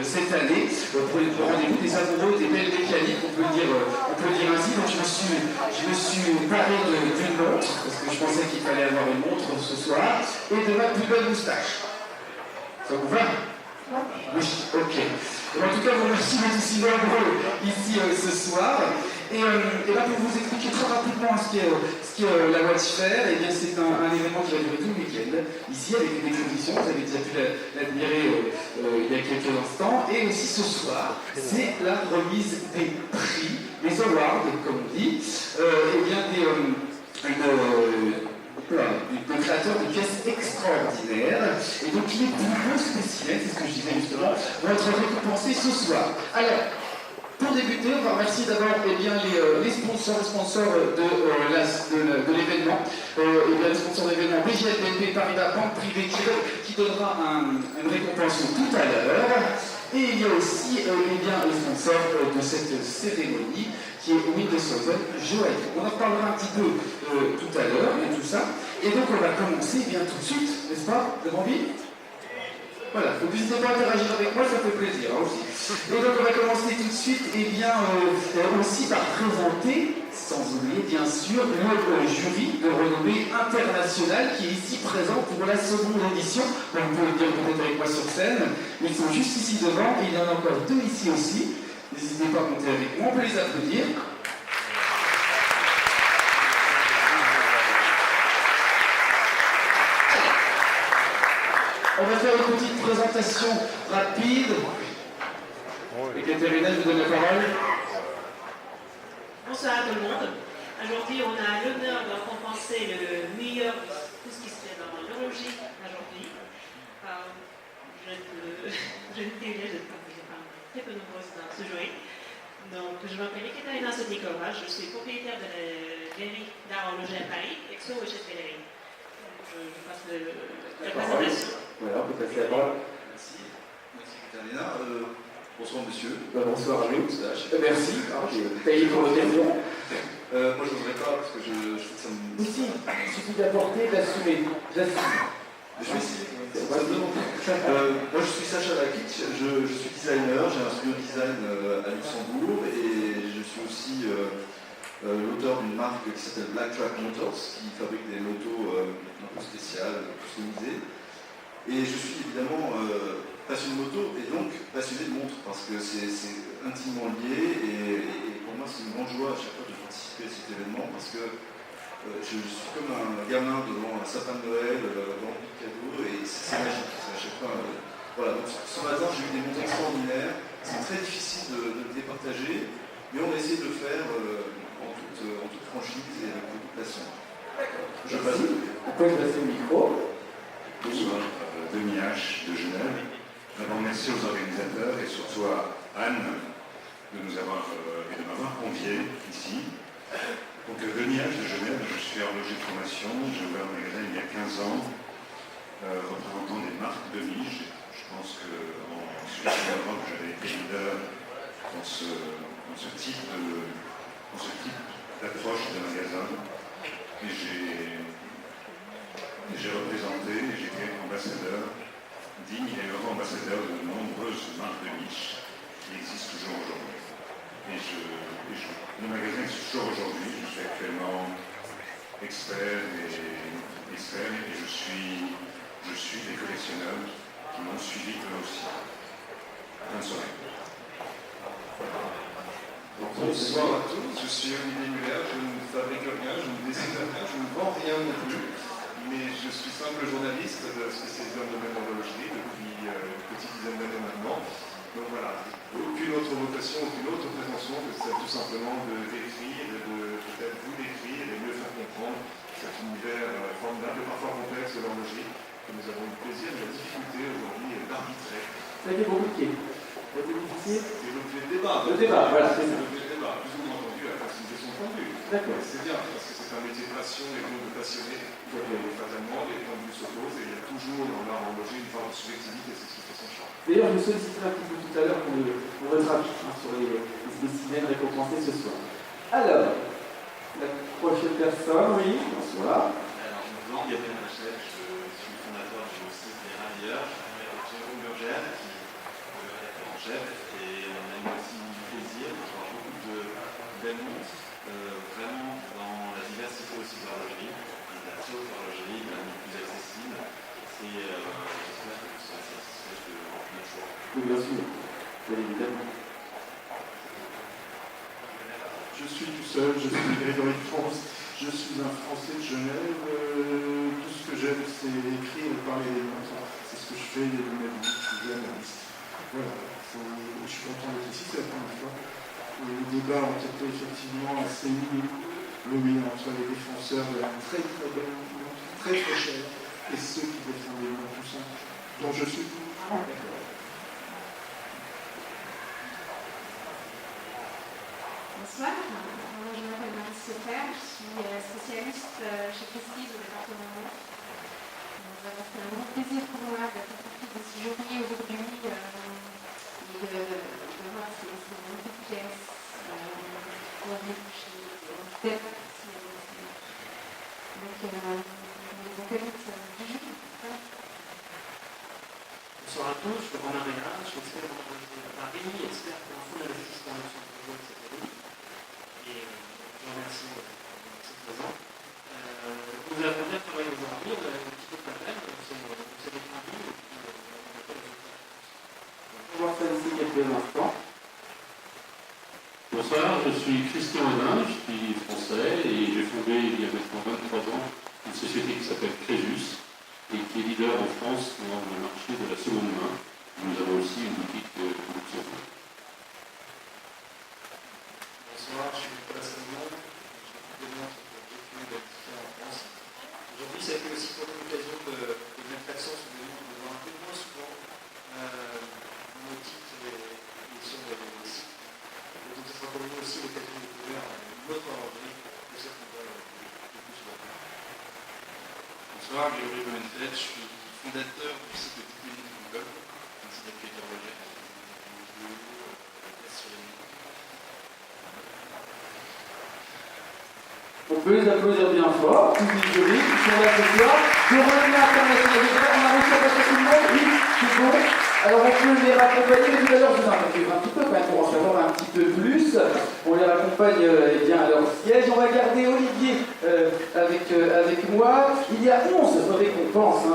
Cette année, pour le rendez-vous des amoureux des belles mécaniques, on peut le dire ainsi. Donc je me suis paré d'une montre, parce que je pensais qu'il fallait avoir une montre ce soir, et de ma plus belle moustache. Ça vous va? Oui, ok. En tout cas, vous remercie d'être aussi nombreux ici ce soir. Et là, pour vous expliquer très rapidement ce qu'est la Watch Fair, eh bien, c'est un événement qui va durer tout le week-end, ici, avec une exposition. Vous avez déjà pu l'admirer il y a quelques instants. Et aussi ce soir, c'est la remise des prix, les awards, comme on dit, eh bien, de créateurs de pièces extraordinaires. Et donc, les plus beaux spécimens, c'est ce que je disais justement, vont être récompensés ce soir. Alors, pour débuter, on va remercier d'abord les sponsors de l'événement. Les sponsors de l'événement, BGL, BNP Paribas, Banque Privée, qui donnera une récompense tout à l'heure. Et il y a aussi le sponsor de cette cérémonie, qui est Windows Joaillier. On en reparlera un petit peu tout à l'heure et tout ça. Et donc on va commencer bien tout de suite, n'est-ce pas, de envie? Voilà, donc n'hésitez pas à interagir avec moi, ça fait plaisir aussi. Et donc on va commencer tout de suite, aussi par présenter, sans oublier bien sûr, le jury de renommée internationale qui est ici présent pour la seconde édition. Donc vous pouvez le dire peut-être avec moi sur scène, ils sont juste ici devant et il y en a encore deux ici aussi. N'hésitez pas à monter avec moi, on peut les applaudir. On va faire une petite présentation rapide. Et Katerina, je vous donne la parole. Bonsoir à tout le monde. Aujourd'hui, on a l'honneur de récompenser le meilleur de tout ce qui se fait dans l'horlogerie aujourd'hui. Je ne sais pas, très peu nombreuses dans ce jury. Donc, je m'appelle Katerina Sotnikova, je suis propriétaire de la galerie d'art horloger à Paris, Exo Rochette Galerie. Je passe la présentation. Voilà, on peut passer à la parole. Merci Katerina. Bonsoir monsieur. Bonsoir à vous. Merci. J'ai payé pour l'occasion. Moi je ne voudrais pas parce que je trouve que ça me... Ici, il suffit d'apporter, d'assumer. J'assume. Je vais essayer. Moi je suis Sacha Lakic, je suis designer, j'ai un studio design à Luxembourg et je suis aussi l'auteur d'une marque qui s'appelle Black Track Motors qui fabrique des motos un peu spéciales, customisées. Et je suis évidemment passionné de moto et donc passionné de montres parce que c'est intimement lié et pour moi c'est une grande joie à chaque fois de participer à cet événement parce que je suis comme un gamin devant un sapin de Noël, rempli de cadeaux et c'est magique. À chaque fois, voilà. Donc, ce matin j'ai eu des montres extraordinaires, c'est très difficile de les partager, mais on a essayé de le faire en toute franchise et avec beaucoup de passion. D'accord. Je passe. Vous pouvez passer le micro. Bonsoir, Denis H de Genève. D'abord, merci aux organisateurs et surtout à Anne de nous avoir et de m'avoir convié ici. Donc, Denis H de Genève, je suis horloger de formation. J'ai ouvert un magasin il y a 15 ans, représentant des marques de niche. Je pense qu'en Suisse et en Europe, j'avais été leader dans ce type d'approche de magasin. Et j'ai représenté et j'étais ambassadeur, digne et heureux ambassadeur de nombreuses marques de niche qui existent toujours aujourd'hui. Le magasin existe toujours aujourd'hui. Je suis actuellement expert et je suis des collectionneurs qui m'ont suivi eux aussi. Bonne soirée. Bonsoir à tous, je suis Olivier Muller, je ne fabrique rien, je ne dessine rien, je ne vends rien non plus, mais je suis simple journaliste spécialisé dans le domaine de l'horlogerie depuis une petite dizaine d'années maintenant. Donc voilà, aucune autre vocation, aucune autre prétention que celle tout simplement de décrire, de peut-être vous décrire et de mieux faire comprendre cet univers formidable et parfois complexe de l'horlogerie que nous avons eu le plaisir et la difficulté aujourd'hui d'arbitrer. Ça a été compliqué. Ça a été difficile. C'est l'objet de débat. Le débat, voilà. C'est l'objet de débat. Plus ou moins entendu à faciliter son point de vue. D'accord. C'est bien, parce que c'est un métier de passion et donc de passionné. Fatalement, les points de vue s'opposent et il y a toujours dans l'art horloger une forme de subjectivité, c'est ce qui fait son charme. D'ailleurs, je me solliciterai un petit peu tout à l'heure pour votre avis sur les spécimens récompensés ce soir. Alors, la prochaine personne, oui, bonsoir. Alors, je m'appelle Gabriel Rachel, je suis le fondateur du site Les Railleurs. Je travaille avec Jérôme Burgère, qui est le chef et on a eu aussi du plaisir d'avoir beaucoup d'amour, vraiment dans la diversité aussi de l'horlogerie, de la haute horlogerie, de la plus accessible. J'espère que vous serez satisfait de notre choix. Oui, bien sûr, bien évidemment. Je suis tout seul, je suis Grégory de France, je suis un Français de Genève. Tout ce que j'aime, c'est écrire et parler des gens. C'est ce que je fais de ma vie, je suis journaliste. Voilà, je suis content d'être ici, c'est la première fois. Les débats ont été effectivement assez nourris entre les défenseurs de la très très belle montre, très très chère, et ceux qui défendent les montres tout ça, dont je suis d'accord. Bonsoir, je m'appelle Marie Sofer, je suis spécialiste chez Prestige au département Nord. C'est un grand plaisir pour moi d'être partie de ce jury aujourd'hui et de voir ces magnifiques pièces pour réfléchir, débattre avec les acolytes du jury. Bonsoir à tous, je suis Romain Rénard, je suis expert en Paris, expert en fonds d'investissement luxembourgeois de cette année. Et je vous remercie de cette présence. Nous avons bien travaillé aujourd'hui, on a un petit peu de problème, on s'est défendu et puis on a fait le résultat. On va faire ici quelques instants. Bonsoir, je suis Christian Hedin, je suis français et j'ai fondé il y a maintenant 23 ans une société qui s'appelle Crésus et qui est leader en France dans le marché de la seconde main. Nous avons aussi une boutique de Luxembourg. Bonsoir, je suis Nicolas Salomon, je m'occupe des montres pour GQ et d'Altifia en France. Aujourd'hui, ça a été aussi pour nous l'occasion de mettre l'accent sur des montres, de voir un peu moins souvent nos titres et sur les sites. Et donc, ça sera pour nous aussi l'occasion de découvrir une autre horlogerie que celle qu'on voit le plus souvent. Bonsoir, Grégory Bonenfeld, je suis fondateur du site de Titanium.com, un site d'accueil d'horloger avec des vidéos, tests sur les montres. On peut les applaudir bien fort, tous les jurys qui sont là ce soir. Je reviens à l'international, on a réussi à passer tout le monde, oui, c'est bon. Alors on peut les raccompagner, mais tout à l'heure je vous en ai un petit peu quand même pour en savoir un petit peu plus. On les raccompagne à leur siège. On va garder Olivier avec moi. Il y a 11 récompenses